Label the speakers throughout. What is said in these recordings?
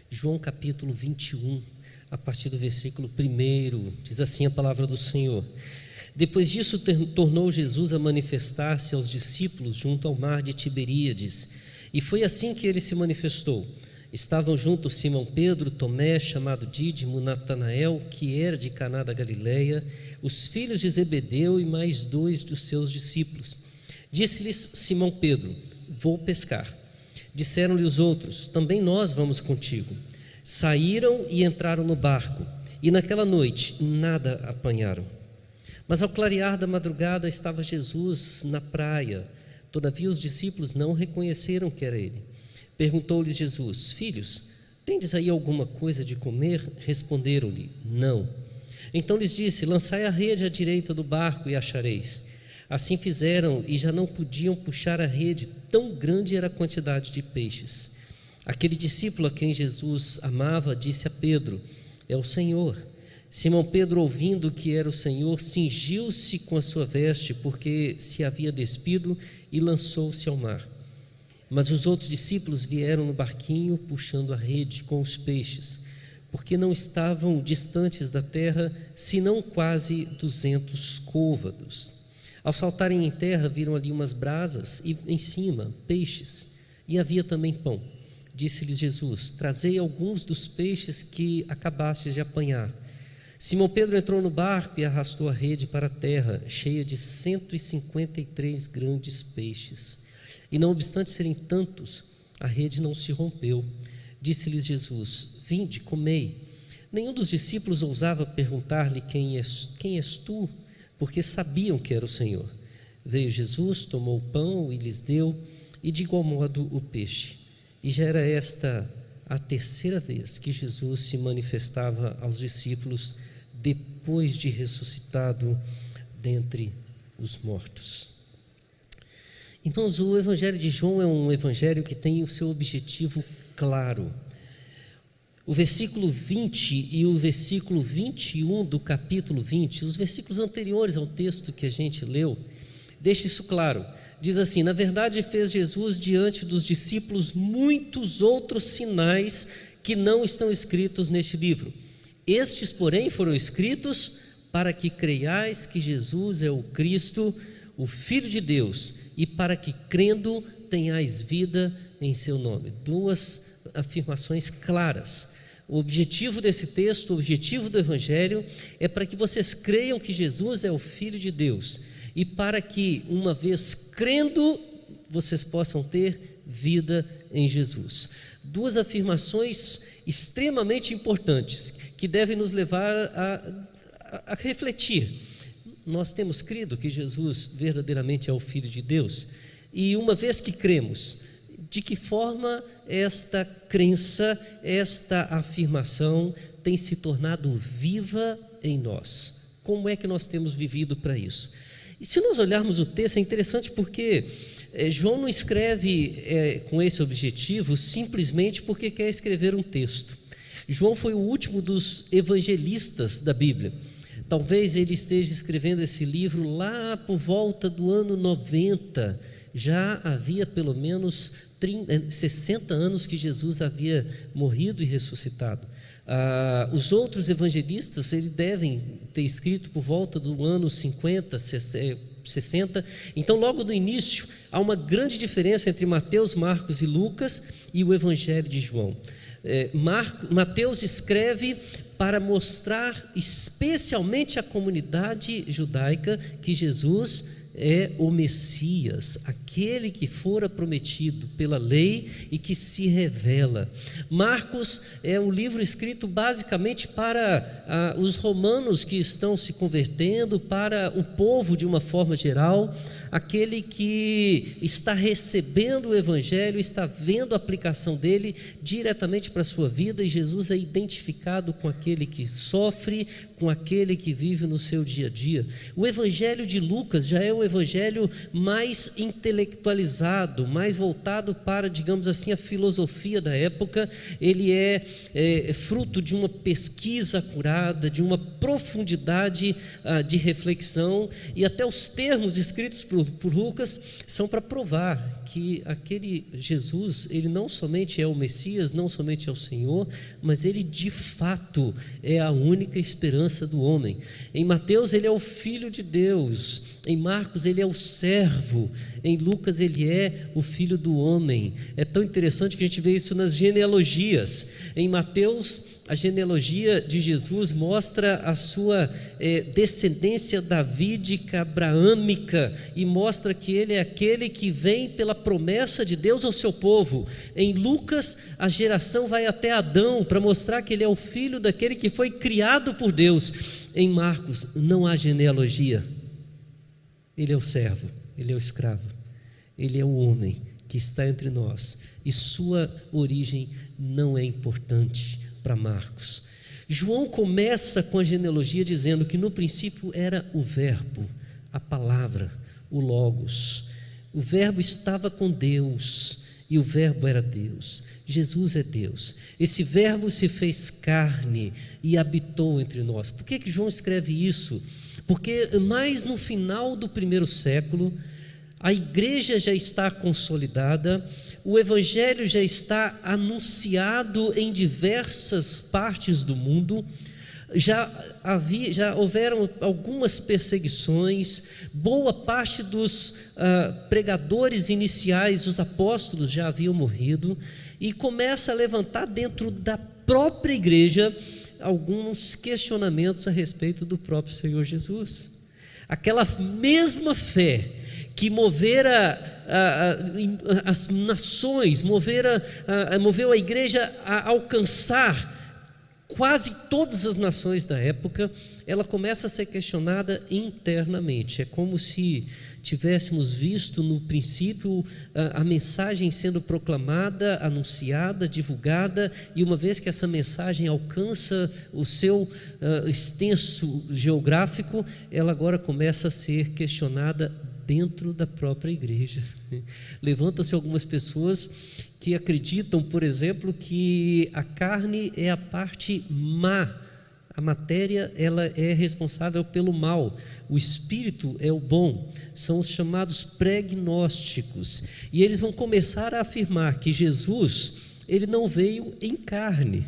Speaker 1: João capítulo 21, a partir do versículo 1, diz assim a palavra do Senhor. Depois disso, tornou Jesus a manifestar-se aos discípulos junto ao mar de Tiberíades, e foi assim que ele se manifestou. Estavam juntos Simão Pedro, Tomé, chamado Dídimo, Natanael, que era de Caná da Galileia, os filhos de Zebedeu e mais 2 dos seus discípulos. Disse-lhes Simão Pedro: vou pescar. Disseram-lhe os outros: também nós vamos contigo. Saíram e entraram no barco, e naquela noite nada apanharam. Mas ao clarear da madrugada estava Jesus na praia. Todavia os discípulos não reconheceram que era ele. Perguntou-lhes Jesus: filhos, tendes aí alguma coisa de comer? Responderam-lhe: não. Então lhes disse: lançai a rede à direita do barco e achareis. Assim fizeram e já não podiam puxar a rede, tão grande era a quantidade de peixes. Aquele discípulo a quem Jesus amava disse a Pedro: é o Senhor. Simão Pedro, ouvindo que era o Senhor, cingiu-se com a sua veste, porque se havia despido, e lançou-se ao mar. Mas os outros discípulos vieram no barquinho, puxando a rede com os peixes, porque não estavam distantes da terra, senão quase 200 côvados. Ao saltarem em terra, viram ali umas brasas e em cima peixes, e havia também pão. Disse-lhes Jesus: trazei alguns dos peixes que acabastes de apanhar. Simão Pedro entrou no barco e arrastou a rede para a terra, cheia de 153 grandes peixes. E não obstante serem tantos, a rede não se rompeu. Disse-lhes Jesus: vinde, comei. Nenhum dos discípulos ousava perguntar-lhe: quem és tu? Porque sabiam que era o Senhor. Veio Jesus, tomou o pão e lhes deu, e de igual modo o peixe. E já era esta a terceira vez que Jesus se manifestava aos discípulos depois de ressuscitado dentre os mortos. Irmãos, o Evangelho de João é um evangelho que tem o seu objetivo claro. O versículo 20 e o versículo 21 do capítulo 20, os versículos anteriores ao texto que a gente leu, deixa isso claro. Diz assim: na verdade fez Jesus diante dos discípulos muitos outros sinais que não estão escritos neste livro. Estes, porém, foram escritos para que creiais que Jesus é o Cristo, o Filho de Deus, e para que, crendo, tenhais vida em seu nome. Duas afirmações claras. O objetivo desse texto, o objetivo do Evangelho, é para que vocês creiam que Jesus é o Filho de Deus, e para que, uma vez crendo, vocês possam ter vida em Jesus. Duas afirmações extremamente importantes, que devem nos levar a refletir. Nós temos crido que Jesus verdadeiramente é o Filho de Deus, e uma vez que cremos, de que forma esta crença, esta afirmação tem se tornado viva em nós? Como é que nós temos vivido para isso? E se nós olharmos o texto, é interessante porque João não escreve com esse objetivo simplesmente porque quer escrever um texto. João foi o último dos evangelistas da Bíblia. Talvez ele esteja escrevendo esse livro lá por volta do ano 90. Já havia pelo menos 60 anos que Jesus havia morrido e ressuscitado. Os outros evangelistas, eles devem ter escrito por volta do ano 50, 60. Então, logo no início, há uma grande diferença entre Mateus, Marcos e Lucas e o Evangelho de João. Mateus escreve para mostrar especialmente à comunidade judaica que Jesus é o Messias, aquele que fora prometido pela lei e que se revela. Marcos é um livro escrito basicamente para os romanos que estão se convertendo, para o povo de uma forma geral, aquele que está recebendo o Evangelho, está vendo a aplicação dele diretamente para a sua vida, e Jesus é identificado com aquele que sofre, com aquele que vive no seu dia a dia. O Evangelho de Lucas já é o evangelho mais intelectual, intelectualizado, mais voltado para, digamos assim, a filosofia da época. Ele é fruto de uma pesquisa acurada, de uma profundidade de reflexão, e até os termos escritos por Lucas são para provar que aquele Jesus, ele não somente é o Messias, não somente é o Senhor, mas ele de fato é a única esperança do homem. Em Mateus ele é o Filho de Deus, em Marcos ele é o servo, em Lucas ele é o Filho do homem. É tão interessante que a gente vê isso nas genealogias. Em Mateus, a genealogia de Jesus mostra a sua descendência davídica, abraâmica, e mostra que ele é aquele que vem pela promessa de Deus ao seu povo. Em Lucas, a geração vai até Adão para mostrar que ele é o filho daquele que foi criado por Deus. Em Marcos, não há genealogia. Ele é o servo, ele é o escravo, ele é o homem que está entre nós, e sua origem não é importante para Marcos. João começa com a genealogia dizendo que no princípio era o verbo, a palavra, o logos. O verbo estava com Deus e o verbo era Deus. Jesus é Deus. Esse verbo se fez carne e habitou entre nós. Por que João escreve isso? Porque mais no final do primeiro século, a igreja já está consolidada, o evangelho já está anunciado em diversas partes do mundo, já houveram algumas perseguições, boa parte dos pregadores iniciais, os apóstolos, já haviam morrido, e começa a levantar dentro da própria igreja alguns questionamentos a respeito do próprio Senhor Jesus. Aquela mesma fé que movera as nações, moveu a igreja a alcançar quase todas as nações da época, ela começa a ser questionada internamente. É como se tivéssemos visto no princípio a mensagem sendo proclamada, anunciada, divulgada, e uma vez que essa mensagem alcança o seu extenso geográfico, ela agora começa a ser questionada dentro da própria igreja. Levantam-se algumas pessoas que acreditam, por exemplo, que a carne é a parte má, a matéria ela é responsável pelo mal, o espírito é o bom. São os chamados pregnósticos, e eles vão começar a afirmar que Jesus, ele não veio em carne,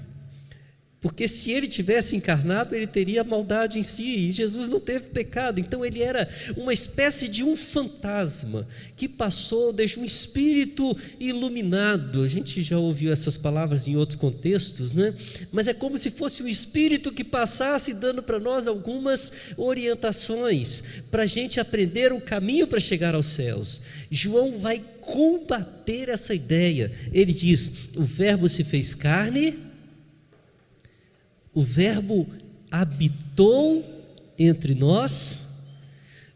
Speaker 1: porque se ele tivesse encarnado, ele teria maldade em si, e Jesus não teve pecado. Então ele era uma espécie de um fantasma que passou, deixou um espírito iluminado. A gente já ouviu essas palavras em outros contextos, né? Mas é como se fosse um espírito que passasse dando para nós algumas orientações, para a gente aprender o caminho para chegar aos céus. João vai combater essa ideia. Ele diz: o verbo se fez carne, o verbo habitou entre nós,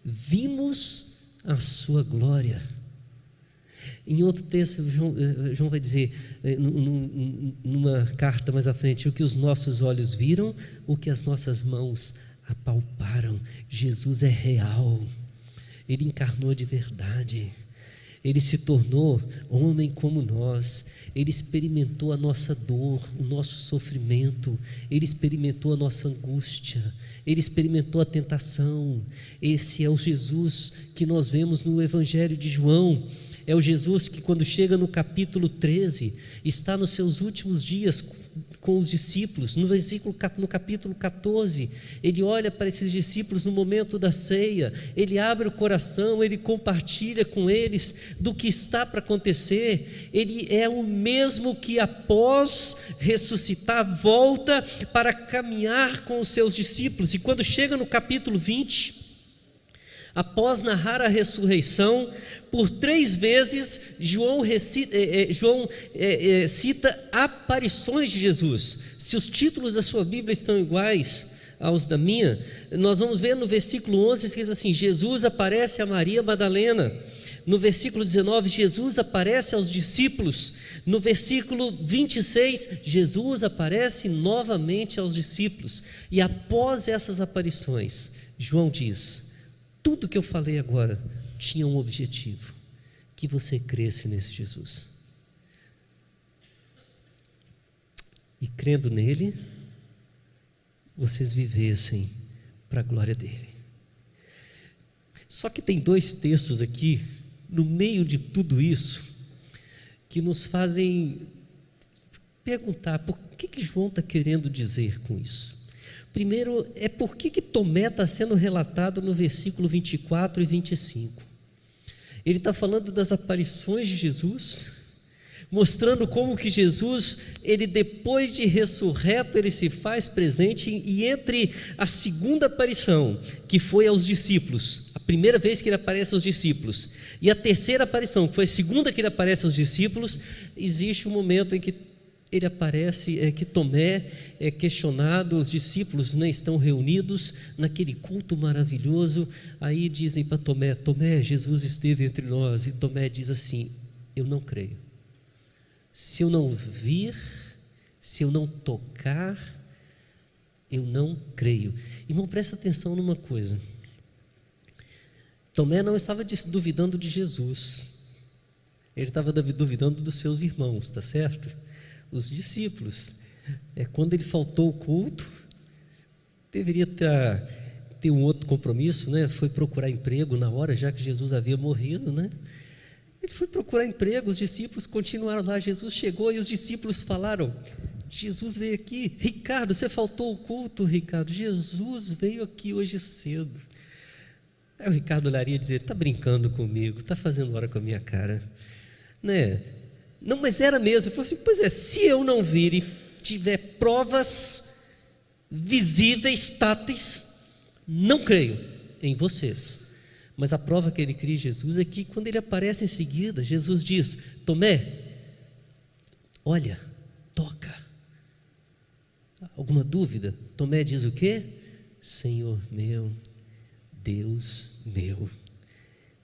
Speaker 1: vimos a sua glória. Em outro texto, João vai dizer, numa carta mais à frente, o que os nossos olhos viram, o que as nossas mãos apalparam. Jesus é real, ele encarnou de verdade. Ele se tornou homem como nós, ele experimentou a nossa dor, o nosso sofrimento, ele experimentou a nossa angústia, ele experimentou a tentação. Esse é o Jesus que nós vemos no Evangelho de João. É o Jesus que, quando chega no capítulo 13, está nos seus últimos dias com os discípulos. No capítulo 14, ele olha para esses discípulos no momento da ceia, ele abre o coração, ele compartilha com eles do que está para acontecer. Ele é o mesmo que, após ressuscitar, volta para caminhar com os seus discípulos. E quando chega no capítulo 20, após narrar a ressurreição, por 3 vezes João cita aparições de Jesus. Se os títulos da sua Bíblia estão iguais aos da minha, nós vamos ver no versículo 11 escrito assim: Jesus aparece a Maria Madalena. No versículo 19, Jesus aparece aos discípulos. No versículo 26, Jesus aparece novamente aos discípulos. E após essas aparições, João diz: tudo que eu falei agora tinha um objetivo, que você cresce nesse Jesus. E crendo nele, vocês vivessem para a glória dele. Só que tem dois textos aqui, no meio de tudo isso, que nos fazem perguntar por que João está querendo dizer com isso. Primeiro, é por que Tomé está sendo relatado no versículo 24 e 25. Ele está falando das aparições de Jesus, mostrando como que Jesus, ele depois de ressurreto, ele se faz presente, e entre a segunda aparição, que foi aos discípulos, a primeira vez que ele aparece aos discípulos, e a terceira aparição, que foi a segunda que ele aparece aos discípulos, existe um momento em que ele aparece, que Tomé é questionado, os discípulos, né, estão reunidos naquele culto maravilhoso, aí dizem para Tomé: Tomé, Jesus esteve entre nós, e Tomé diz assim: eu não creio. Se eu não vir, se eu não tocar, eu não creio. Irmão, presta atenção numa coisa. Tomé não estava duvidando de Jesus, ele estava duvidando dos seus irmãos, está certo? Os discípulos. Quando ele faltou o culto, deveria ter um outro compromisso, né? Foi procurar emprego na hora, já que Jesus havia morrido, né? Ele foi procurar emprego, os discípulos continuaram lá, Jesus chegou e os discípulos falaram: Jesus veio aqui. Ricardo, você faltou o culto, Ricardo. Jesus veio aqui hoje cedo. Aí o Ricardo olharia e dizer: está brincando comigo, está fazendo hora com a minha cara, né? Não, mas era mesmo. Ele falou assim: pois é, se eu não vir e tiver provas visíveis, táteis, não creio em vocês. Mas a prova que ele cria em Jesus é que quando ele aparece em seguida, Jesus diz: Tomé, olha, toca. Alguma dúvida? Tomé diz o quê? Senhor meu, Deus meu,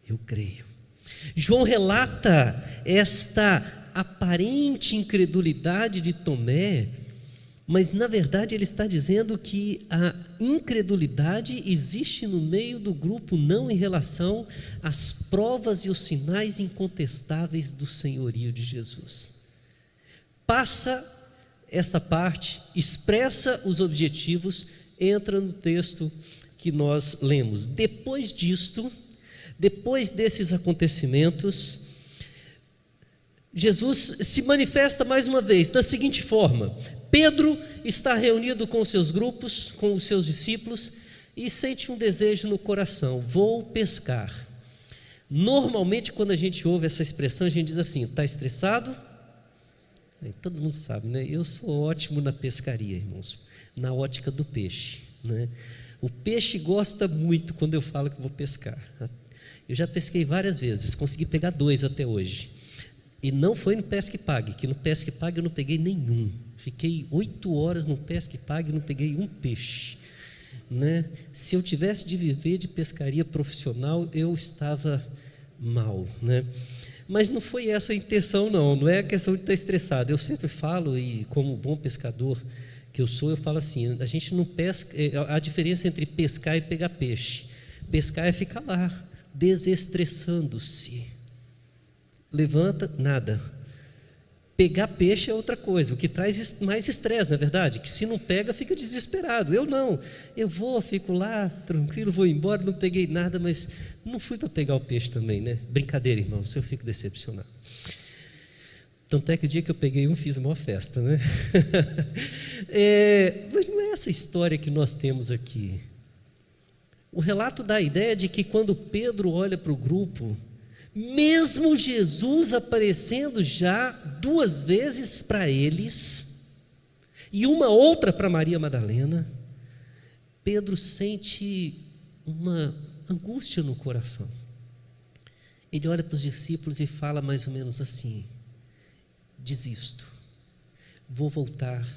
Speaker 1: eu creio. João relata esta aparente incredulidade de Tomé, mas na verdade ele está dizendo que a incredulidade existe no meio do grupo não em relação às provas e os sinais incontestáveis do senhorio de Jesus. Passa esta parte, expressa os objetivos, entra no texto que nós lemos. Depois disto, depois desses acontecimentos, Jesus se manifesta mais uma vez da seguinte forma: Pedro está reunido com os seus grupos, com os seus discípulos, e sente um desejo no coração: vou pescar. Normalmente, quando a gente ouve essa expressão, a gente diz assim: está estressado? Todo mundo sabe, né? Eu sou ótimo na pescaria, irmãos, na ótica do peixe, né? O peixe gosta muito quando eu falo que vou pescar. Eu já pesquei várias vezes, consegui pegar 2 até hoje. E não foi no Pesca e Pague, que no Pesca e Pague eu não peguei nenhum. Fiquei 8 horas no Pesca e Pague e não peguei um peixe, né? Se eu tivesse de viver de pescaria profissional, eu estava mal, né? Mas não foi essa a intenção, não é a questão de estar estressado. Eu sempre falo, e como bom pescador que eu sou, eu falo assim: a gente não pesca, a diferença entre pescar e pegar peixe. Pescar é ficar lá, desestressando-se. Levanta, nada. Pegar peixe é outra coisa, o que traz mais estresse, não é verdade? Que se não pega, fica desesperado. Eu não, eu vou, fico lá, tranquilo, vou embora, não peguei nada, mas não fui para pegar o peixe também, né? Brincadeira, irmãos, eu fico decepcionado. Tanto é que o dia que eu peguei um, fiz uma festa, né? Mas não é essa história que nós temos aqui. O relato dá a ideia de que quando Pedro olha para o grupo, mesmo Jesus aparecendo já 2 vezes para eles, e uma outra para Maria Madalena, Pedro sente uma angústia no coração. Ele olha para os discípulos e fala mais ou menos assim: desisto, vou voltar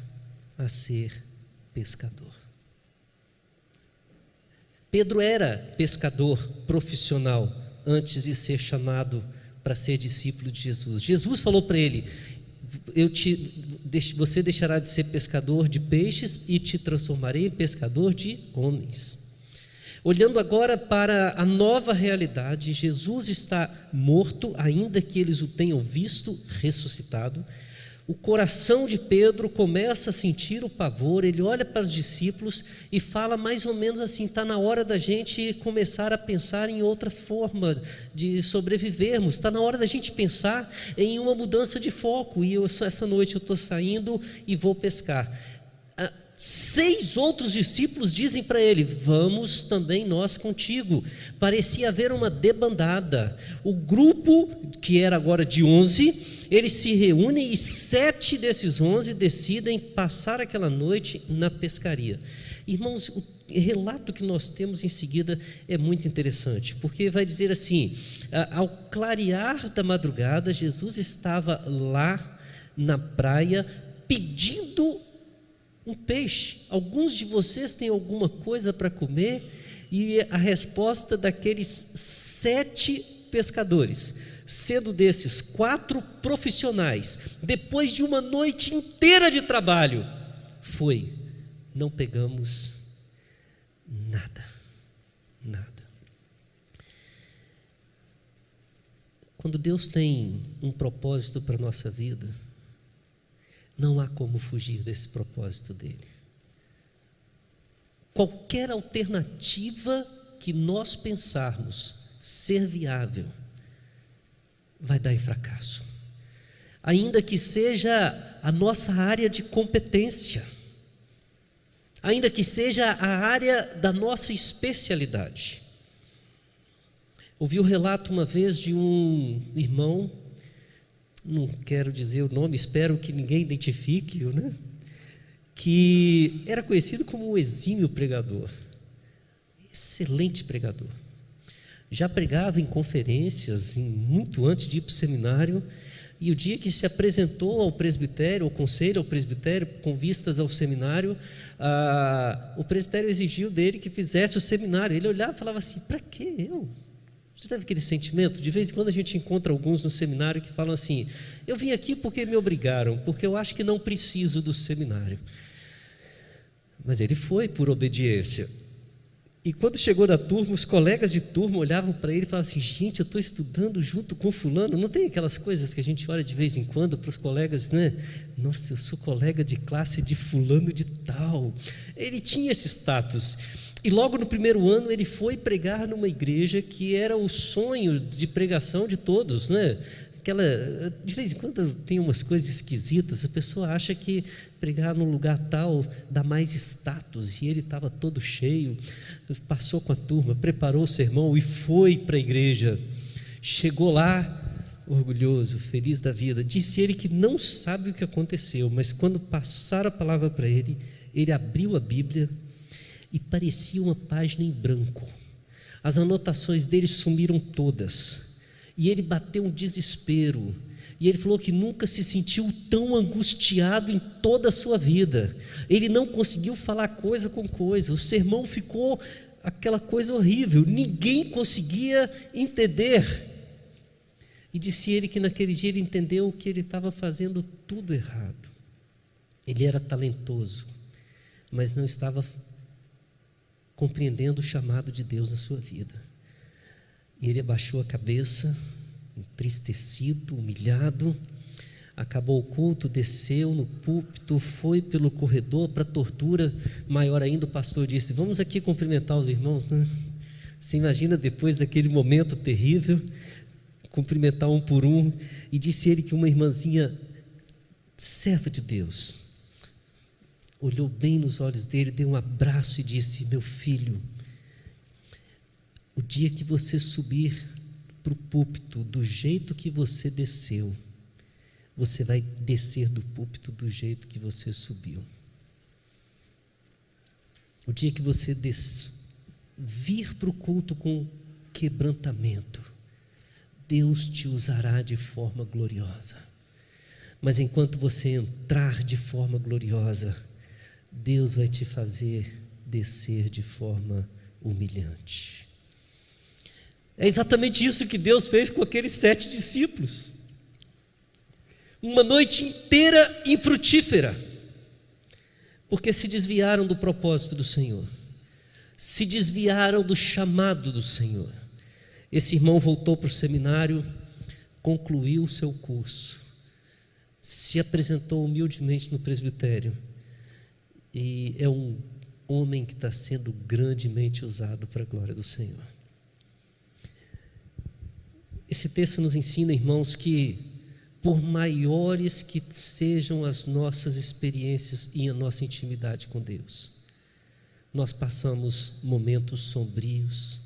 Speaker 1: a ser pescador. Pedro era pescador profissional antes de ser chamado para ser discípulo de Jesus. Jesus falou para ele: você deixará de ser pescador de peixes e te transformarei em pescador de homens. Olhando agora para a nova realidade, Jesus está morto, ainda que eles o tenham visto ressuscitado. O coração de Pedro começa a sentir o pavor, ele olha para os discípulos e fala mais ou menos assim: está na hora da gente começar a pensar em outra forma de sobrevivermos, está na hora da gente pensar em uma mudança de foco, e essa noite eu estou saindo e vou pescar. 6 outros discípulos dizem para ele: vamos também nós contigo. Parecia haver uma debandada. O grupo, que era agora de 11, eles se reúnem e 7 desses 11 decidem passar aquela noite na pescaria. Irmãos, o relato que nós temos em seguida é muito interessante, porque vai dizer assim: ao clarear da madrugada, Jesus estava lá na praia pedindo um peixe. Alguns de vocês têm alguma coisa para comer? E a resposta daqueles 7 pescadores, sendo desses 4 profissionais, depois de uma noite inteira de trabalho, foi: não pegamos nada. Quando Deus tem um propósito para a nossa vida, não há como fugir desse propósito dele. Qualquer alternativa que nós pensarmos ser viável vai dar em fracasso, ainda que seja a nossa área de competência, ainda que seja a área da nossa especialidade. Ouvi o relato uma vez de um irmão, não quero dizer o nome, espero que ninguém identifique-o, né? Que era conhecido como um exímio pregador, excelente pregador. Já pregava em conferências, muito antes de ir para o seminário, e o dia que se apresentou ao presbitério, ao conselho, ao presbitério, com vistas ao seminário, o presbitério exigiu dele que fizesse o seminário. Ele olhava e falava assim: para que eu? Você teve aquele sentimento? De vez em quando a gente encontra alguns no seminário que falam assim: eu vim aqui porque me obrigaram, porque eu acho que não preciso do seminário. Mas ele foi por obediência. E quando chegou na turma, os colegas de turma olhavam para ele e falavam assim: gente, eu estou estudando junto com fulano. Não tem aquelas coisas que a gente olha de vez em quando para os colegas, né? Nossa, eu sou colega de classe de fulano de tal. Ele tinha esse status. E logo no primeiro ano ele foi pregar numa igreja que era o sonho de pregação de todos, né? De vez em quando tem umas coisas esquisitas, a pessoa acha que pregar num lugar tal dá mais status, e ele estava todo cheio, passou com a turma, preparou o sermão e foi para a igreja. Chegou lá, orgulhoso, feliz da vida. Disse ele que não sabe o que aconteceu, mas quando passaram a palavra para ele, ele abriu a Bíblia e parecia uma página em branco. As anotações dele sumiram todas. E ele bateu um desespero. E ele falou que nunca se sentiu tão angustiado em toda a sua vida. Ele não conseguiu falar coisa com coisa. O sermão ficou aquela coisa horrível. Ninguém conseguia entender. E disse ele que naquele dia ele entendeu que ele estava fazendo tudo errado. Ele era talentoso, mas não estava compreendendo o chamado de Deus na sua vida. E ele abaixou a cabeça, entristecido, humilhado. Acabou o culto, desceu no púlpito, foi pelo corredor para a tortura maior ainda. O pastor disse: vamos aqui cumprimentar os irmãos, né? Você imagina, depois daquele momento terrível, cumprimentar um por um. E disse ele que uma irmãzinha, serva de Deus, olhou bem nos olhos dele, deu um abraço e disse: meu filho, o dia que você subir para o púlpito do jeito que você desceu, você vai descer do púlpito do jeito que você subiu. O dia que você vir para o culto com quebrantamento, Deus te usará de forma gloriosa. Mas enquanto você entrar de forma gloriosa, Deus vai te fazer descer de forma humilhante. É exatamente isso que Deus fez com aqueles 7 discípulos. Uma noite inteira infrutífera, porque se desviaram do propósito do Senhor. se desviaram do chamado do Senhor. Esse irmão voltou para o seminário, concluiu o seu curso, se apresentou humildemente no presbitério e é um homem que está sendo grandemente usado para a glória do Senhor. Esse texto nos ensina, irmãos, que por maiores que sejam as nossas experiências e a nossa intimidade com Deus, nós passamos momentos sombrios,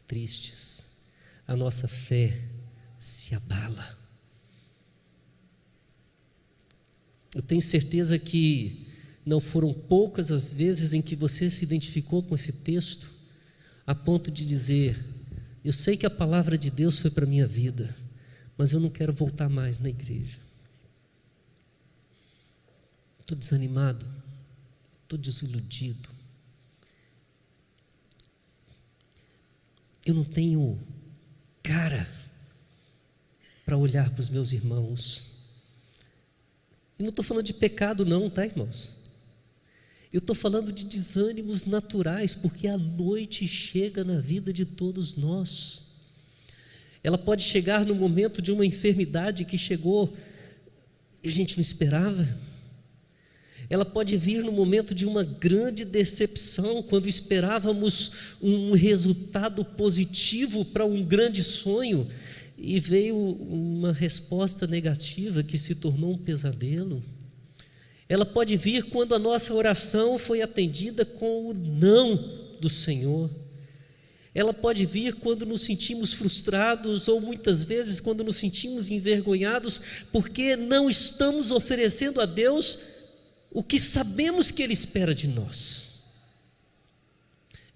Speaker 1: tristes, a nossa fé se abala. Eu tenho certeza que não foram poucas as vezes em que você se identificou com esse texto, a ponto de dizer: eu sei que a palavra de Deus foi para a minha vida, mas eu não quero voltar mais na igreja. Estou desanimado, estou desiludido. Eu não tenho cara para olhar para os meus irmãos. E não estou falando de pecado não, tá, irmãos? Eu estou falando de desânimos naturais, porque a noite chega na vida de todos nós. Ela pode chegar no momento de uma enfermidade que chegou e a gente não esperava. Ela pode vir no momento de uma grande decepção, quando esperávamos um resultado positivo para um grande sonho e veio uma resposta negativa que se tornou um pesadelo. Ela pode vir quando a nossa oração foi atendida com o não do Senhor. Ela pode vir quando nos sentimos frustrados ou muitas vezes quando nos sentimos envergonhados porque não estamos oferecendo a Deus o que sabemos que Ele espera de nós.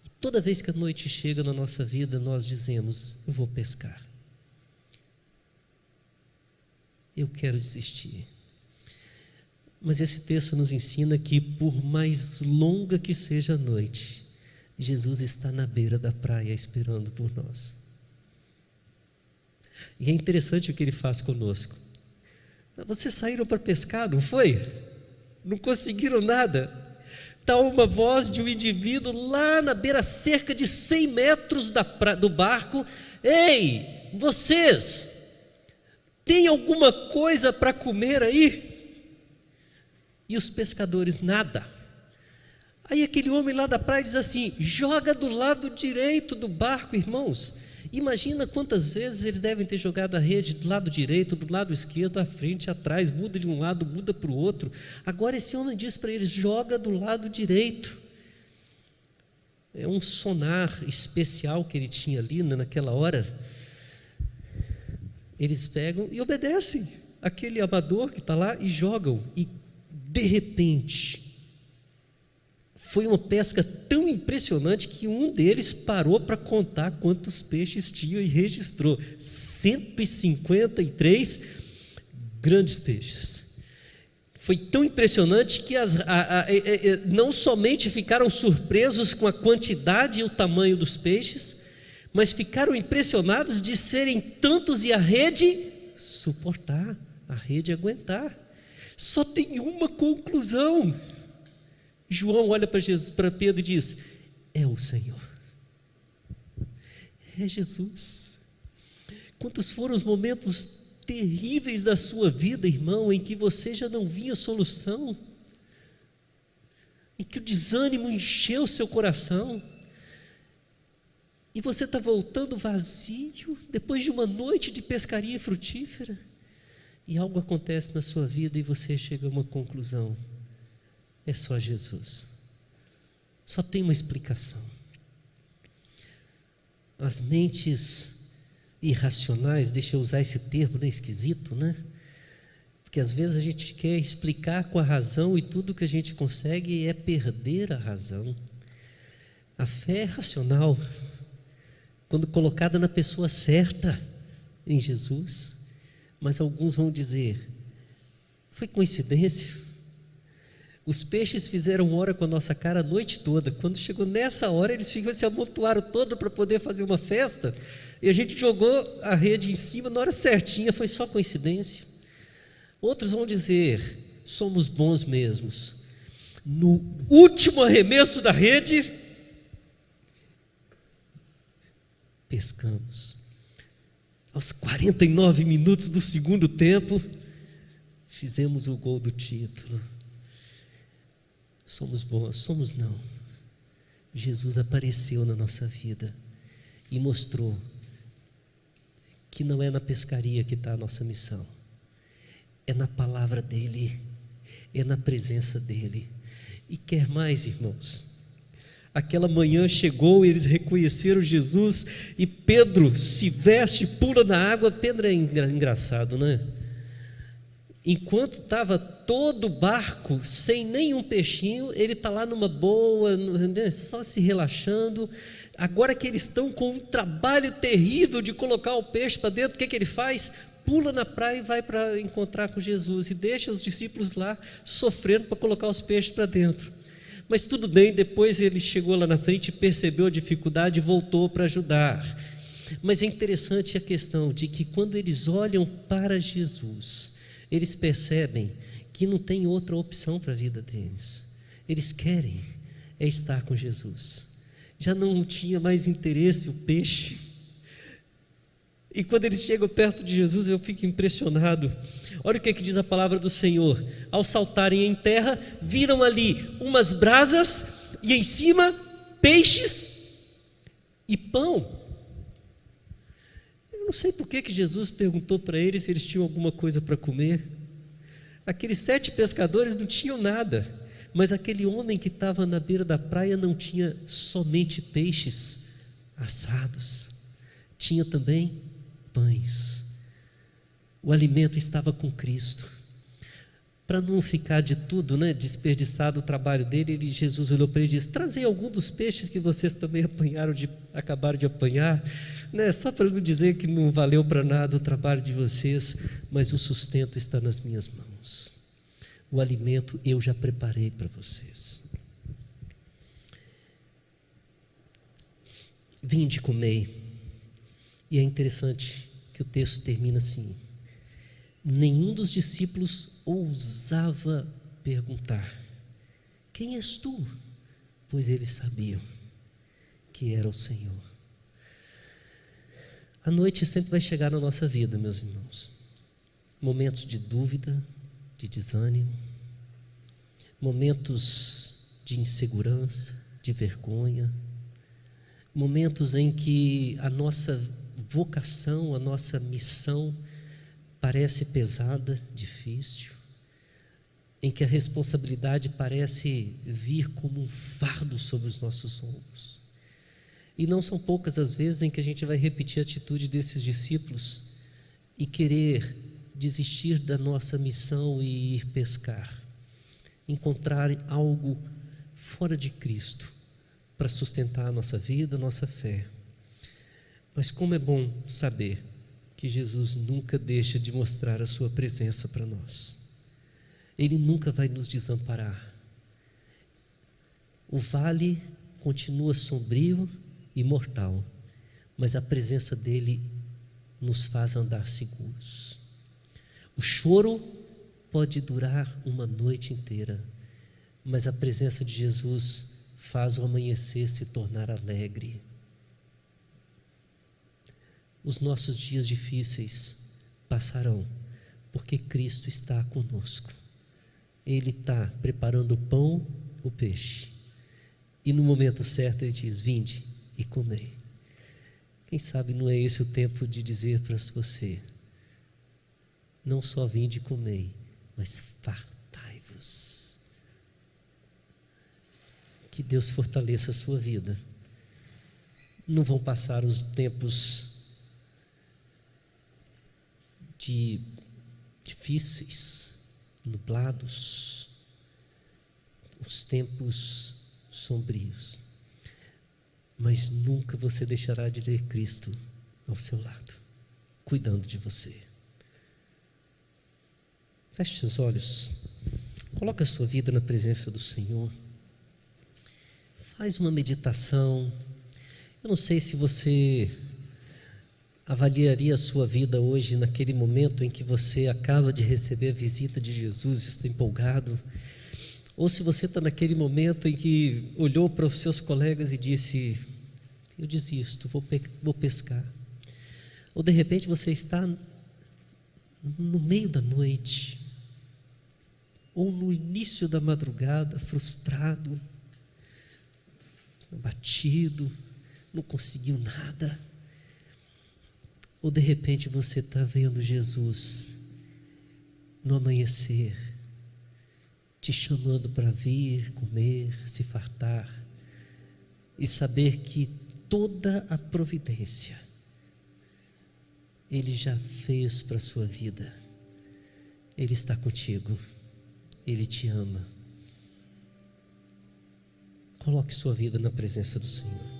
Speaker 1: E toda vez que a noite chega na nossa vida, nós dizemos: eu vou pescar. Eu quero desistir. Mas esse texto nos ensina que, por mais longa que seja a noite, Jesus está na beira da praia esperando por nós. E é interessante o que Ele faz conosco. Vocês saíram para pescar, não foi? Não conseguiram nada. Está uma voz de um indivíduo lá na beira, cerca de 100 metros do barco: ei, vocês, tem alguma coisa para comer aí? E os pescadores: nada. Aí aquele homem lá da praia diz assim: joga do lado direito do barco, irmãos. Imagina quantas vezes eles devem ter jogado a rede do lado direito, do lado esquerdo, à frente, atrás, muda de um lado, muda para o outro. Agora esse homem diz para eles: joga do lado direito. É um sonar especial que ele tinha ali naquela hora. Eles pegam e obedecem aquele amador que está lá e jogam. E de repente, foi uma pesca tão impressionante que um deles parou para contar quantos peixes tinha e registrou 153 grandes peixes. Foi tão impressionante que não somente ficaram surpresos com a quantidade e o tamanho dos peixes, mas ficaram impressionados de serem tantos e a rede suportar, a rede aguentar. Só tem uma conclusão. João olha para Pedro e diz: é o Senhor, é Jesus. Quantos foram os momentos terríveis da sua vida, irmão, em que você já não via solução, em que o desânimo encheu seu coração, e você está voltando vazio, depois de uma noite de pescaria frutífera, e algo acontece na sua vida e você chega a uma conclusão: é só Jesus. Só tem uma explicação. As mentes irracionais, deixa eu usar esse termo, né, esquisito, né? Porque às vezes a gente quer explicar com a razão e tudo que a gente consegue é perder a razão. A fé é racional, quando colocada na pessoa certa, em Jesus. Mas alguns vão dizer: foi coincidência? Os peixes fizeram hora com a nossa cara a noite toda. Quando chegou nessa hora, eles se amontoaram todo para poder fazer uma festa, e a gente jogou a rede em cima na hora certinha. Foi só coincidência? Outros vão dizer: somos bons mesmos. No último arremesso da rede, pescamos. Aos 49 minutos do segundo tempo, fizemos o gol do título. Somos bons? Somos não. Jesus apareceu na nossa vida e mostrou que não é na pescaria que está a nossa missão, é na palavra dEle, é na presença dEle. E quer mais, irmãos? Aquela manhã chegou, eles reconheceram Jesus e Pedro se veste, pula na água. Pedro é engraçado, né? Enquanto estava todo o barco sem nenhum peixinho, ele está lá numa boa, só se relaxando. Agora que eles estão com um trabalho terrível de colocar o peixe para dentro, o que ele faz? Pula na praia e vai para encontrar com Jesus e deixa os discípulos lá sofrendo para colocar os peixes para dentro. Mas tudo bem, depois ele chegou lá na frente, percebeu a dificuldade e voltou para ajudar. Mas é interessante a questão de que quando eles olham para Jesus, eles percebem que não tem outra opção para a vida deles. Eles querem estar com Jesus. Já não tinha mais interesse o peixe. E quando eles chegam perto de Jesus, eu fico impressionado. Olha o que diz a palavra do Senhor. Ao saltarem em terra, viram ali umas brasas e em cima peixes e pão. Eu não sei por que Jesus perguntou para eles se eles tinham alguma coisa para comer. Aqueles 7 pescadores não tinham nada, mas aquele homem que estava na beira da praia não tinha somente peixes assados, tinha também pães. O alimento estava com Cristo. Para não ficar de tudo, desperdiçado o trabalho dele, Jesus olhou para ele e disse: trazei algum dos peixes que vocês também acabaram de apanhar, só para não dizer que não valeu para nada o trabalho de vocês, mas o sustento está nas minhas mãos. O alimento eu já preparei para vocês. Vinde, comei. E é interessante que o texto termina assim: nenhum dos discípulos ousava perguntar: quem és tu? Pois eles sabiam que era o Senhor. A noite sempre vai chegar na nossa vida, meus irmãos. Momentos de dúvida, de desânimo, momentos de insegurança, de vergonha, momentos em que a nossa vocação, a nossa missão parece pesada, difícil, em que a responsabilidade parece vir como um fardo sobre os nossos ombros. E não são poucas as vezes em que a gente vai repetir a atitude desses discípulos e querer desistir da nossa missão e ir pescar, encontrar algo fora de Cristo para sustentar a nossa vida, a nossa fé. Mas como é bom saber que Jesus nunca deixa de mostrar a sua presença para nós. Ele nunca vai nos desamparar. O vale continua sombrio e mortal, mas a presença dele nos faz andar seguros. O choro pode durar uma noite inteira, mas a presença de Jesus faz o amanhecer se tornar alegre. Os nossos dias difíceis passarão, porque Cristo está conosco. Ele está preparando o pão, o peixe, e no momento certo Ele diz: vinde e comei. Quem sabe não é esse o tempo de dizer para você: não só vinde e comei, mas fartai-vos. Que Deus fortaleça a sua vida. Não vão passar os tempos difíceis, nublados, os tempos sombrios, mas nunca você deixará de ver Cristo ao seu lado, cuidando de você. Feche seus olhos, coloque a sua vida na presença do Senhor, faz uma meditação. Eu não sei se você avaliaria a sua vida hoje naquele momento em que você acaba de receber a visita de Jesus e está empolgado, ou se você está naquele momento em que olhou para os seus colegas e disse: eu desisto, vou pescar. Ou de repente você está no meio da noite, ou no início da madrugada, frustrado, abatido, não conseguiu nada. Ou de repente você está vendo Jesus no amanhecer, te chamando para vir, comer, se fartar, e saber que toda a providência Ele já fez para a sua vida. Ele está contigo, Ele te ama. Coloque sua vida na presença do Senhor.